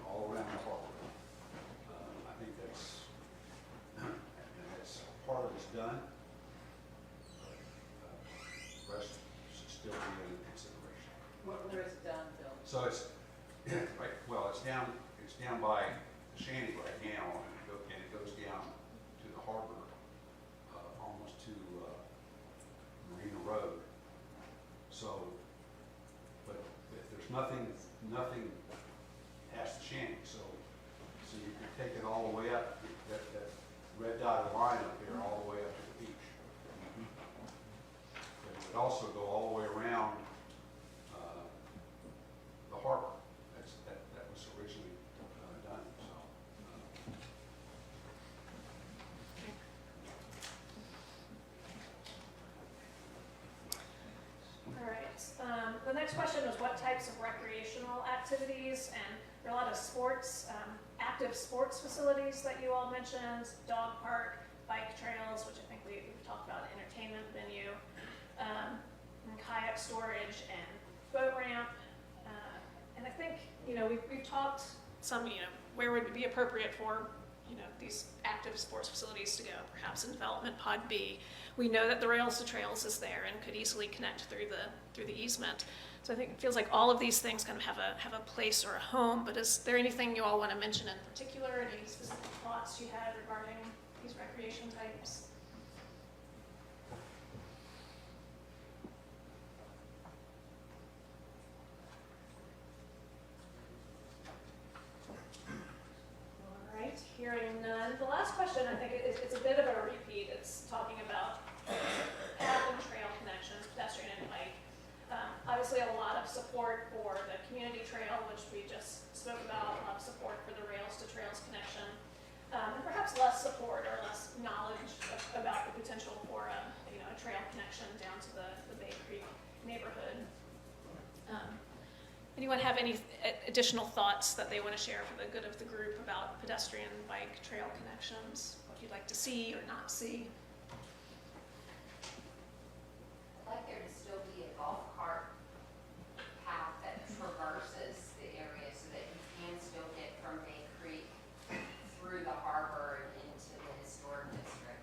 all around the harbor. I think that's part of it's done. The rest should still be in consideration. Where is it done, Bill? So it's, right, well, it's down by the Shanty right now, and it goes down to the harbor, almost to Marina Road. So, but if there's nothing past the Shanty, so you can take it all the way up, that red dotted line up there, all the way up to the beach. But it would also go all the way around the harbor. That was originally done, so. next question was what types of recreational activities, and there are a lot of sports, active sports facilities that you all mentioned, dog park, bike trails, which I think we've talked about, entertainment venue, and kayak storage and boat ramp. And I think, we've talked some, where would it be appropriate for, these active sports facilities to go, perhaps in development pod B. We know that the Rails to Trails is there and could easily connect through the easement. So I think it feels like all of these things kind of have a place or a home, but is there anything you all want to mention in particular, any specific thoughts you had regarding these recreation types? All right, hearing none. The last question, I think, it's a bit of a repeat. It's talking about path and trail connections, pedestrian and bike. Obviously, a lot of support for the community trail, which we just spoke about, a lot of support for the Rails to Trails connection, and perhaps less support or less knowledge about the potential for a trail connection down to the Bay Creek neighborhood. Anyone have any additional thoughts that they want to share for the good of the group about pedestrian bike trail connections? What you'd like to see or not see? I'd like there to still be a golf cart path that traverses the area so that you can still get from Bay Creek through the harbor and into the historic district.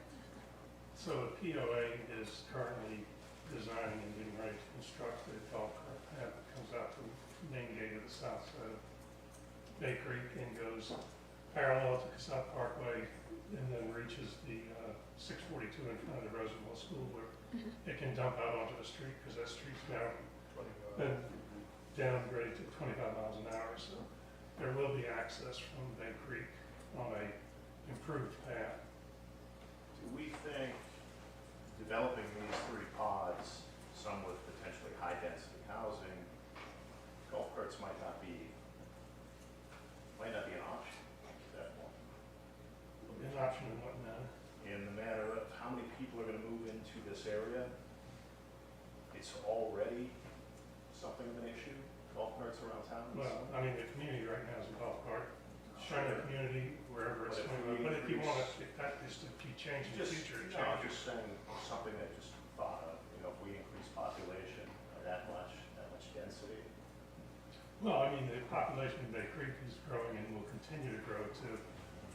So the POA is currently designing and getting ready to construct a golf cart path that comes out from the main gate of the south side of Bay Creek and goes parallel to Cassup Parkway and then reaches the 642 in front of the Roosevelt School where it can dump out onto the street because that street's now been downgraded to 25 miles an hour. So there will be access from Bay Creek on a improved path. Do we think developing these 3 pods, some with potentially high-density housing, golf carts might not be an option at that point? An option in what manner? In the matter of how many people are going to move into this area, it's already something of an issue, golf carts around town. Well, I mean, the community right now is a golf cart. Share the community wherever it's going. But if you want to, if that is to keep changing in the future, it No, I'm changes. just saying something that just thought of, if we increase population that much density. Well, I mean, the population of Bay Creek is growing and will continue to grow to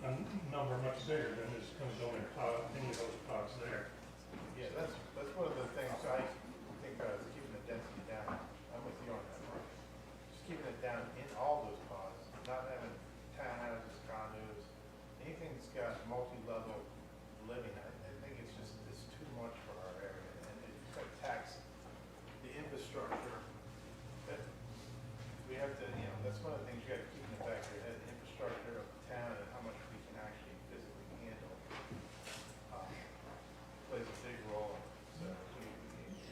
a number much bigger than is going to go in any of those pods there. Yeah, that's one of the things I think of, keeping the density down. I'm with you on that, Mark. Just keeping it down in all those pods, not having townhouses, condos, anything that's got multi-level living. I think it's too much for our area, and it's going to tax the infrastructure that we have to, that's one of the things you got to keep in the back of your head, the infrastructure of the town and how much we can actually physically handle. Plays a big role, so we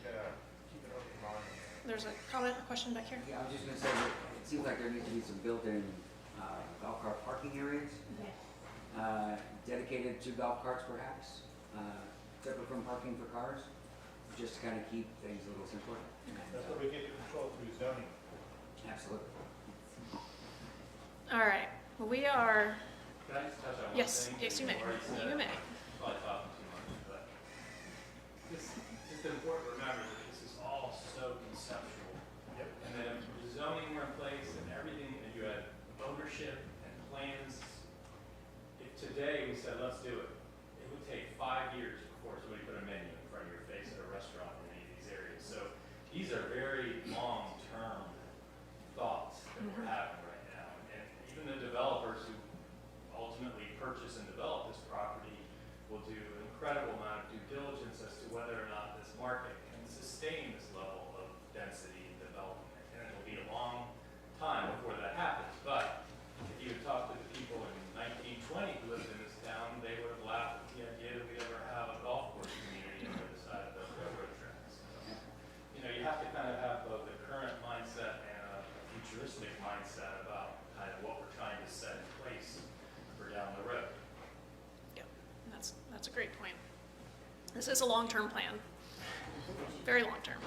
gotta keep an open mind. There's a comment, a question back here? Yeah, I was just gonna say, that it seems like there needs to be some built-in golf cart parking areas, dedicated to golf carts perhaps, separate from parking for cars, just to kind of keep things a little simpler. That's what we get to control through zoning. Absolutely. All right, well, we are, Can I just touch on one yes, thing? yes, you may, Already said, you may. Probably talking too much, but it's important to remember that this is all so conceptual. Yep. And that if the zoning were in place and everything, and you had ownership and plans, if today we said, let's do it, it would take 5 years before somebody put a menu in front of your face at a restaurant in any of these areas. So these are very long-term thoughts that we're having right now. And even the developers who ultimately purchase and develop this property will do an incredible amount of due diligence as to whether or not this market can sustain this level of density and development. And it'll be a long time before that happens. But if you had talked to the people in 1920 who lived in this town, they would have laughed at the idea that we'd ever have a golf course community on the other side of the railroad tracks. So, you have to kind of have both a current mindset and a futuristic mindset about kind of what we're trying to set in place for down the road. Yeah, that's a great point. This is a long-term plan, very long-term.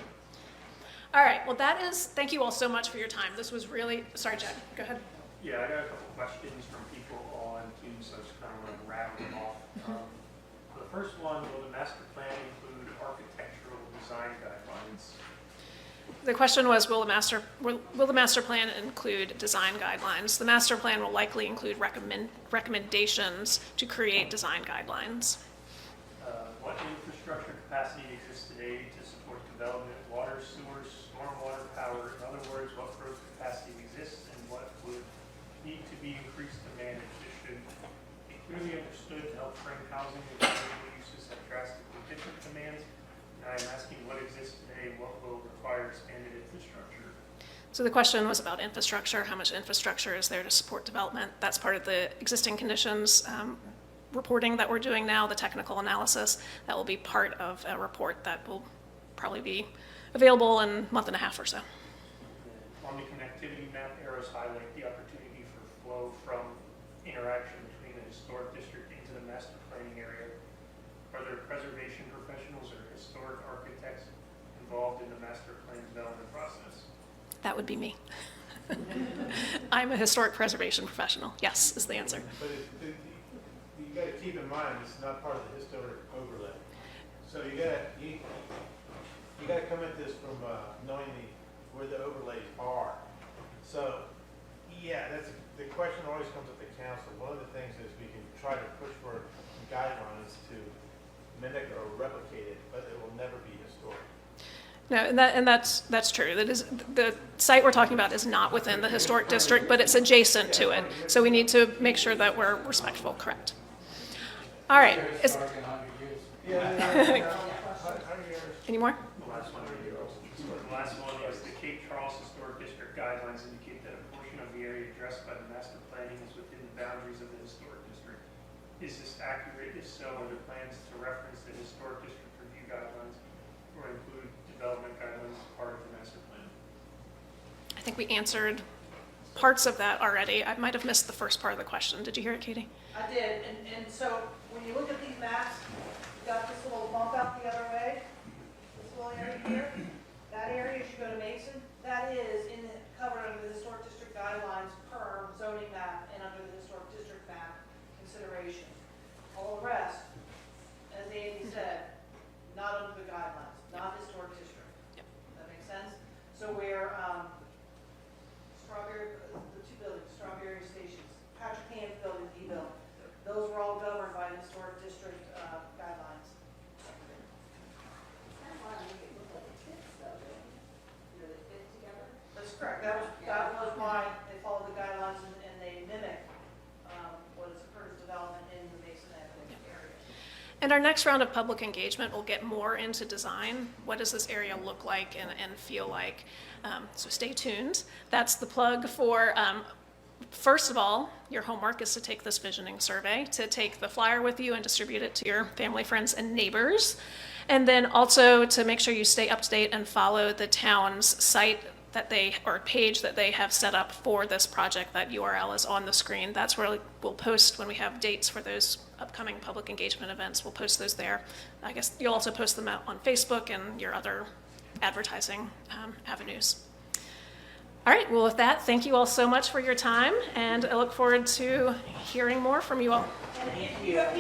All right, well, thank you all so much for your time. This was really, sorry, Jack, go ahead. Yeah, I got a couple questions from people on Teams, so I just kind of want to rattle them off. The first one, will the master plan include architectural design guidelines? The question was, will the master plan include design guidelines? The master plan will likely include recommendations to create design guidelines. What infrastructure capacity exists today to support development of water, sewers, stormwater, power? In other words, what growth capacity exists and what would need to be increased to manage? This should be clearly understood to help frame housing and community uses have drastically different demands. And I'm asking what exists today, what will require expanded infrastructure? So the question was about infrastructure. How much infrastructure is there to support development? That's part of the existing conditions reporting that we're doing now, the technical analysis. That will be part of a report that will probably be available in a month and a half or so. On the connectivity map, arrows highlight the opportunity for flow from interaction between the historic district into the master planning area. Are there preservation professionals or historic architects involved in the master plan development process? That would be me. I'm a historic preservation professional. Yes, is the answer. But you gotta keep in mind, this is not part of the historic overlay. So you gotta come at this from knowing where the overlays are. So, yeah, the question always comes up to council. One of the things is we can try to push for guidelines to mimic or replicate it, but it will never be historic. No, and that's true. That is, the site we're talking about is not within the historic district, but it's adjacent to it. So we need to make sure that we're respectful, correct? All right. Any more? The last one is the Cape Charles Historic District guidelines indicate that a portion of the area addressed by the master planning is within the boundaries of the historic district. Is this accurate? If so, are there plans to reference the historic district review guidelines or include development guidelines as part of the master plan? I think we answered parts of that already. I might have missed the first part of the question. Did you hear it, Katie? I did, and so when you look at these maps, you got this little bump out the other way, this little area here. That area, as you go to Mason, that is covered under the historic district guidelines per zoning map and under the historic district map consideration. All the rest, as Andy said, not under the guidelines, not historic district. Yep. That makes sense? So where Strawberry, the two buildings, Strawberry Stations, Patrick Hand building, D building, those were all governed by the historic district guidelines. That's correct. That was why they followed the guidelines and they mimic what has occurred as development in the Mason Avenue area. And our next round of public engagement will get more into design. What does this area look like and feel like? So stay tuned. That's the plug for, first of all, your homework is to take this visioning survey, to take the flyer with you and distribute it to your family, friends, and neighbors. And then also to make sure you stay up to date and follow the town's site or page that they have set up for this project. That URL is on the screen. That's where we'll post when we have dates for those upcoming public engagement events. We'll post those there. I guess you'll also post them out on Facebook and your other advertising avenues. All right, well with that, thank you all so much for your time, and I look forward to hearing more from you all. And if you